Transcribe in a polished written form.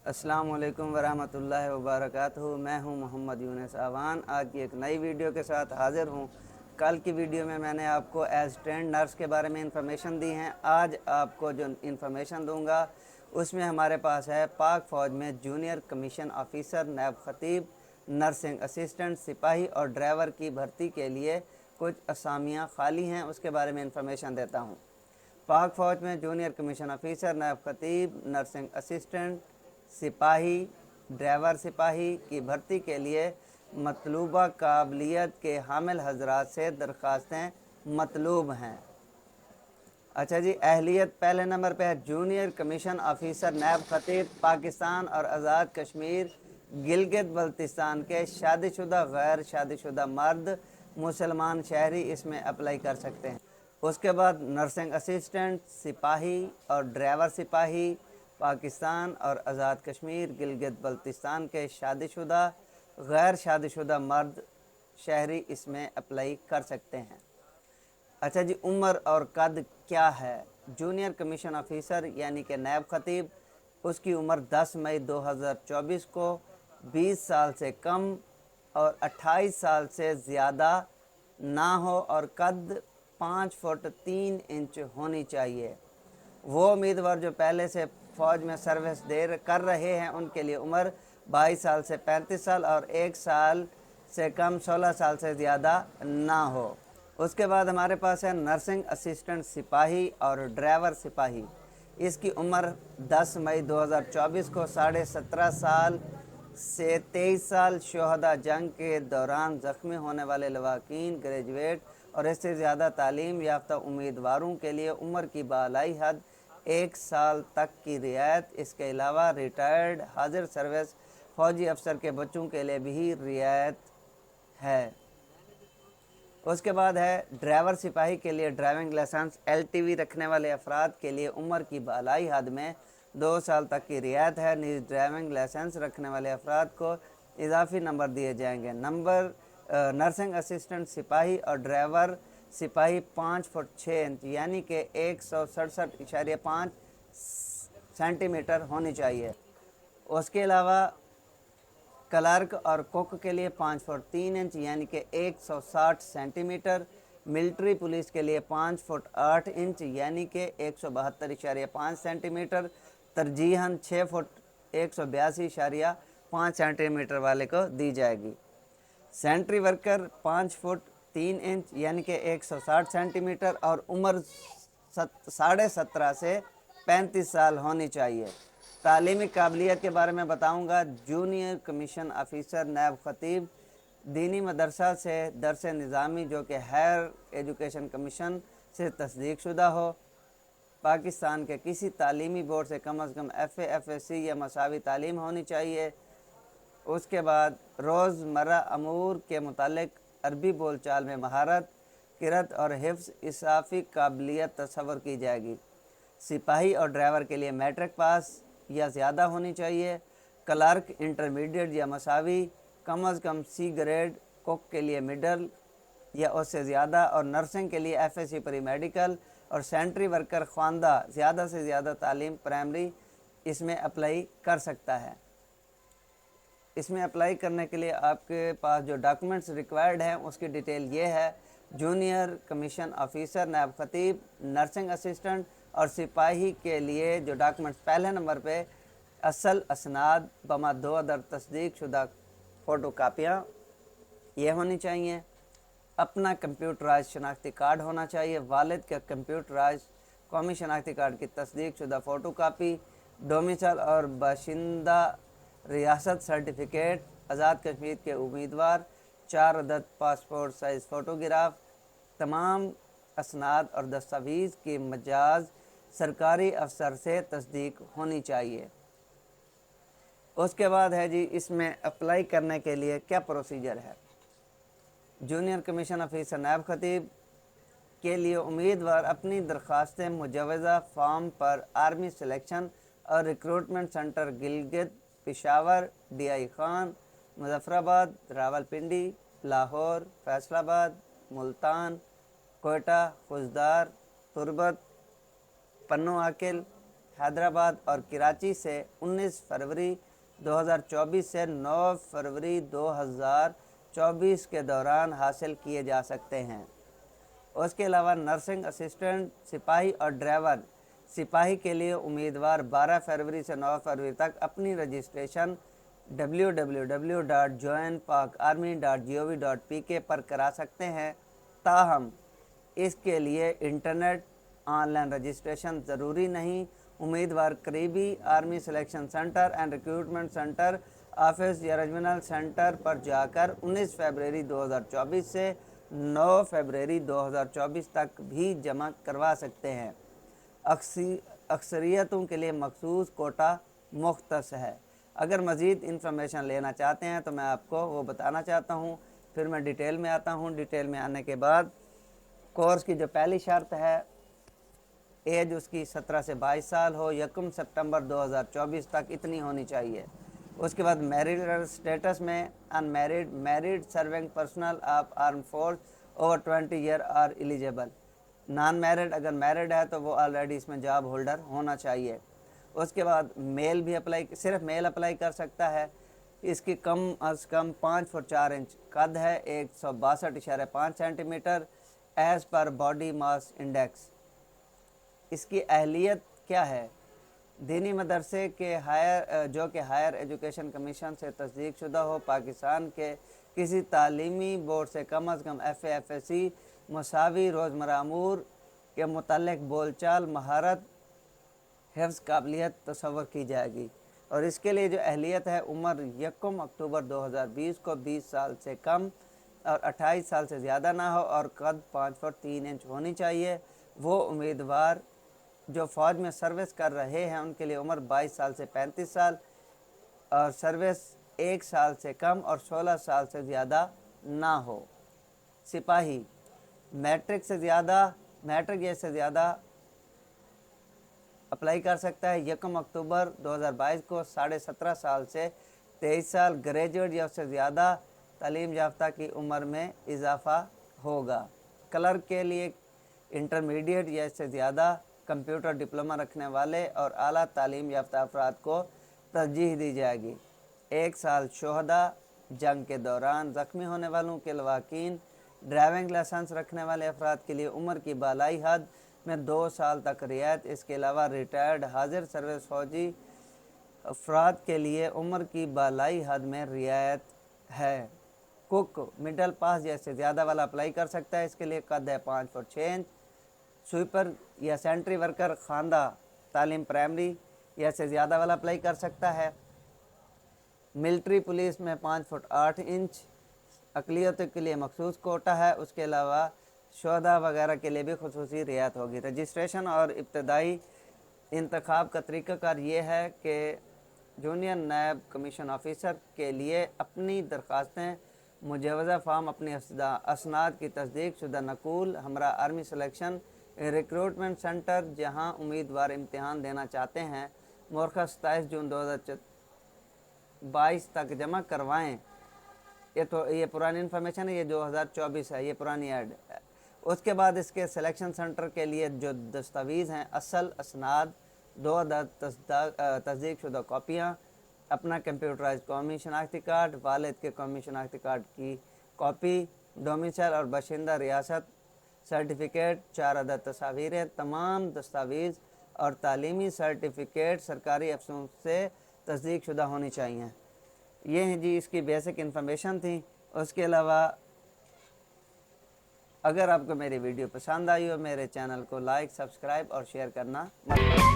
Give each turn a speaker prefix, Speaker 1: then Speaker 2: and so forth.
Speaker 1: अस्सलाम वालेकुम वरहमतुल्लाहि वबरकातुहू। मैं हूं मोहम्मद यूनुस आवान। आज की एक नई वीडियो के साथ हाज़िर हूं। कल की वीडियो में मैंने आपको एज ट्रेंड नर्स के बारे में इंफॉर्मेशन दी हैं। आज आपको जो इंफॉर्मेशन दूंगा उसमें हमारे पास है पाक फ़ौज में जूनियर कमीशन ऑफिसर, नैब खतीब, नर्सिंग असिस्टेंट, सिपाही और ड्राइवर की भर्ती के लिए कुछ असामियाँ खाली हैं, उसके बारे में इंफॉर्मेशन देता हूँ। पाक फ़ौज में जूनियर कमीशन ऑफिसर, नायब खतीब, नर्सिंग असिस्टेंट, सिपाही, ड्राइवर सिपाही की भर्ती के लिए मतलूबा काबिलियत के हामिल हजरात से दरख्वास्तें मतलूब हैं। अच्छा जी, अहलियत पहले नंबर पे है जूनियर कमीशन ऑफिसर नायब खतीब, पाकिस्तान और आज़ाद कश्मीर गिलगित बल्तिस्तान के शादीशुदा गैर शादीशुदा मर्द मुसलमान शहरी इसमें अप्लाई कर सकते हैं। उसके बाद नर्सिंग असिस्टेंट, सिपाही और ड्राइवर सिपाही पाकिस्तान और आज़ाद कश्मीर गिलगित बल्तिस्तान के शादीशुदा गैर शादीशुदा मर्द शहरी इसमें अप्लाई कर सकते हैं। अच्छा जी, उम्र और कद क्या है? जूनियर कमीशन ऑफिसर यानी कि नायब खतीब, उसकी उम्र 10 मई 2024 को 20 साल से कम और 28 साल से ज़्यादा ना हो और कद 5 फुट 3 इंच होनी चाहिए। वो उम्मीदवार जो पहले से फ़ौज में सर्विस कर रहे हैं उनके लिए उम्र 22 साल से 35 साल और 1 साल से कम 16 साल से ज़्यादा ना हो। उसके बाद हमारे पास है नर्सिंग असिस्टेंट सिपाही और ड्राइवर सिपाही। इसकी उम्र 10 मई 2024 को 17.5 साल से 23 साल शोहदा जंग के दौरान ज़ख्मी होने वाले लवाकीन, ग्रेजुएट और इससे ज़्यादा तालीम याफ्ता उम्मीदवारों के लिए उम्र की बालाई हद 1 साल तक की रियायत। इसके अलावा रिटायर्ड हाजिर सर्विस फ़ौजी अफसर के बच्चों के लिए भी रियायत है। उसके बाद है ड्राइवर सिपाही के लिए ड्राइविंग लाइसेंस LTV रखने वाले अफराद के लिए उम्र की बालाई हद में 2 साल तक की रियायत है। निज ड्राइविंग लाइसेंस रखने वाले अफराद को इजाफी नंबर दिए जाएंगे। नर्सिंग असिस्टेंट सिपाही और ड्राइवर सिपाही 5 फुट 6 इंच यानी कि 167.5 सेंटीमीटर होनी चाहिए। उसके अलावा क्लर्क और कुक के लिए 5 फुट 3 इंच यानी कि 160 सेंटीमीटर, मिलिट्री पुलिस के लिए 5 फुट 8 इंच यानी कि 172.5 सेंटीमीटर, तरजीहन 6 फुट 182.5 सेंटीमीटर वाले को दी जाएगी। सेंट्री वर्कर 5 फुट 3 इंच यानी कि 160 सेंटीमीटर और उम्र 17.5 से 35 साल होनी चाहिए। तालीमी काबिलियत के बारे में बताऊंगा। जूनियर कमीशन ऑफिसर नायब खतीब दीनी मदरसा से दरस निज़ामी जो कि हायर एजुकेशन कमीशन से तस्दीक शुदा हो, पाकिस्तान के किसी तालीमी बोर्ड से कम अज़ कम FA FSC या मसावी तालीम होनी चाहिए। उसके बाद रोज़मर्रा अमूर के मुतालिक अरबी बोलचाल में महारत, किरत और हिफ्ज़ इसाफ़ी काबिलियत तस्वर की जाएगी। सिपाही और ड्राइवर के लिए मैट्रिक पास या ज़्यादा होनी चाहिए। क्लर्क इंटरमीडिएट या मसावी, कम अज़ कम C ग्रेड, कुक के लिए मिडल या उससे ज़्यादा और नर्सिंग के लिए FSC प्री मेडिकल और सेंट्री वर्कर ख्वानदा ज़्यादा से ज़्यादा तालीम प्राइमरी इसमें अप्लाई कर सकता है। इसमें अप्लाई करने के लिए आपके पास जो डॉक्यूमेंट्स रिक्वायर्ड हैं उसकी डिटेल ये है। जूनियर कमीशन ऑफिसर, नायब खतीब, नर्सिंग असिस्टेंट और सिपाही के लिए जो डॉक्यूमेंट्स पहले नंबर पे असल असनाद बमा 2 अदर तस्दीक शुदा फ़ोटो कापियाँ ये होनी चाहिए। अपना कंप्यूटराइज शनाख्ती कार्ड होना चाहिए। वालिद का कंप्यूटराइज कौमी शनाख्ती कार्ड की तस्दीक शुदा फ़ोटो कापी, डोमिसाइल और बाशिंदा रियासत सर्टिफिकेट, आज़ाद कश्मीर के उम्मीदवार 4 अदद पासपोर्ट साइज़ फ़ोटोग्राफ, तमाम असनाद और दस्तावेज़ की मजाज सरकारी अफसर से तस्दीक होनी चाहिए। उसके बाद है जी, इसमें अप्लाई करने के लिए क्या प्रोसीजर है। जूनियर कमीशन ऑफिसर नायब खतीब के लिए उम्मीदवार अपनी दरख्वास्तें मुजवज़ा फॉर्म पर आर्मी सिलेक्शन और recruitment centre Gilgit, Peshawar, DI Khan, Muzaffarabad, Rawalpindi, Lahore, Faisalabad, Multan, Quetta, Khuzdar, Turbat, Panno Aqil, Hyderabad और कराची से 19 फरवरी 2024 से 9 फरवरी 2024 के दौरान हासिल किए जा सकते हैं। उसके अलावा नर्सिंग असिस्टेंट, सिपाही और ड्राइवर सिपाही के लिए उम्मीदवार 12 फरवरी से 9 फरवरी तक अपनी रजिस्ट्रेशन www.joinpakarmy.gov.pk पर करा सकते हैं। ताहम इसके लिए इंटरनेट ऑनलाइन रजिस्ट्रेशन ज़रूरी नहीं। उम्मीदवार करीबी army selection centre and recruitment centre office या रीजनल सेंटर पर जाकर 19 फरवरी 2024 से 9 फरवरी 2024 तक भी जमा करवा सकते हैं। अक्सरियतों के लिए मखसूस कोटा मुख्तस है। अगर मज़ीद इंफॉर्मेशन लेना चाहते हैं तो मैं आपको वो बताना चाहता हूँ। फिर मैं डिटेल में आता हूँ। डिटेल में आने के बाद कोर्स की जो पहली शर्त है, एज उसकी 17 से 22 साल हो, 1 सितंबर 2024 तक इतनी होनी चाहिए। उसके बाद मैरिड स्टेटस में unmarried, married, serving personnel of arm force over 20 year are eligible. Non married अगर मैरिड है तो वो ऑलरेडी इसमें जॉब होल्डर होना चाहिए। उसके बाद मेल भी सिर्फ मेल अप्लाई कर सकता है। इसकी कम अज़ कम 5 फुट 4 इंच कद है, 162.5 centimetre as per body mass index. इसकी अहलियत क्या है? दीनी मदरसे के जो कि हायर एजुकेशन कमीशन से तस्दीक शुदा हो, पाकिस्तान के किसी तालीमी बोर्ड से कम अज़ कम FA FSC मसावी रोज़मर्रा अमूर के मुतल्लिक़ बोलचाल महारत हिफ्ज़ काबिलियत तस्वर की जाएगी। और इसके लिए जो अहलियत है, उम्र 1 अक्टूबर 2020 को 20 साल से कम और 28 साल से ज़्यादा ना हो और कद 5 फुट 3 इंच होनी चाहिए। वो उम्मीदवार जो फ़ौज में सर्विस कर रहे हैं उनके लिए उम्र 22 साल से 35 साल और सर्विस 1 साल से कम और 16 साल से ज़्यादा ना हो। सिपाही मैट्रिक या से ज़्यादा अप्लाई कर सकता है। 1 अक्टूबर 2022 को 17.5 साल से 23 साल, ग्रेजुएट या उससे ज़्यादा तालीम याफ्ता की उम्र में इजाफ़ा होगा। क्लर्क के लिए इंटरमीडिएट या इससे ज़्यादा कंप्यूटर डिप्लोमा रखने वाले और आला तालीम याफ्ता अफराद को तरजीह दी जाएगी। 1 साल शोहदा, जंग के दौरान ज़ख्मी होने वालों के लवाकीन, ड्राइविंग लाइसेंस रखने वाले अफराद के लिए उम्र की बालाई हद में 2 साल तक रियायत। इसके अलावा रिटायर्ड हाजिर सर्विस फौजी अफराद के लिए उम्र की बालाई हद में रियायत है। कुक मिडल पास जैसे ज़्यादा वाला अप्लाई कर सकता है। इसके लिए कद है 5 फुट 6 इंच। स्वीपर या सेंट्री वर्कर खानदा तालीम प्राइमरी या से ज़्यादा वाला अप्लाई कर सकता है। मिलिट्री पुलिस में 5 फुट 8 इंच। अक़लियतों के लिए मखसूस कोटा है। उसके अलावा शोहदा वगैरह के लिए भी खुसूसी रियायत होगी। रजिस्ट्रेशन और इब्तदाई इंतखाब का तरीक़ाकार ये है कि जूनियर नायब कमीशन ऑफिसर के लिए अपनी दरख्वास्तें, मुजवज़ा फ़ार्म, अपनी असनाद की तस्दीक शुदा नकूल हमरा आर्मी सिलेक्शन रिक्रूटमेंट सेंटर जहां उम्मीदवार इम्तिहान देना चाहते हैं मौखर 27 जून 2022 तक जमा करवाएं। ये पुरानी इन्फॉर्मेशन है, ये 2024 है, ये पुरानी ऐड है। उसके बाद इसके सिलेक्शन सेंटर के लिए जो दस्तावेज़ हैं, असल असनाद, 2 अदद तस्दीक शुदा कॉपियाँ, अपना कंप्यूटराइज कौमी शनाख्ती कार्ड, वालिद के कौमी शनाख्ती कार्ड की कॉपी, डोमिसाइल और बाशिंदा रियासत सर्टिफिकेट, 4 अदद तस्वीरें, तमाम दस्तावेज़ और तालीमी सर्टिफिकेट सरकारी अफसरों से तस्दीक शुदा होनी चाहिए। ये हैं जी इसकी बेसिक इन्फॉर्मेशन थी। उसके अलावा अगर आपको मेरी वीडियो पसंद आई हो, मेरे चैनल को लाइक, सब्सक्राइब और शेयर करना मत भूलिए।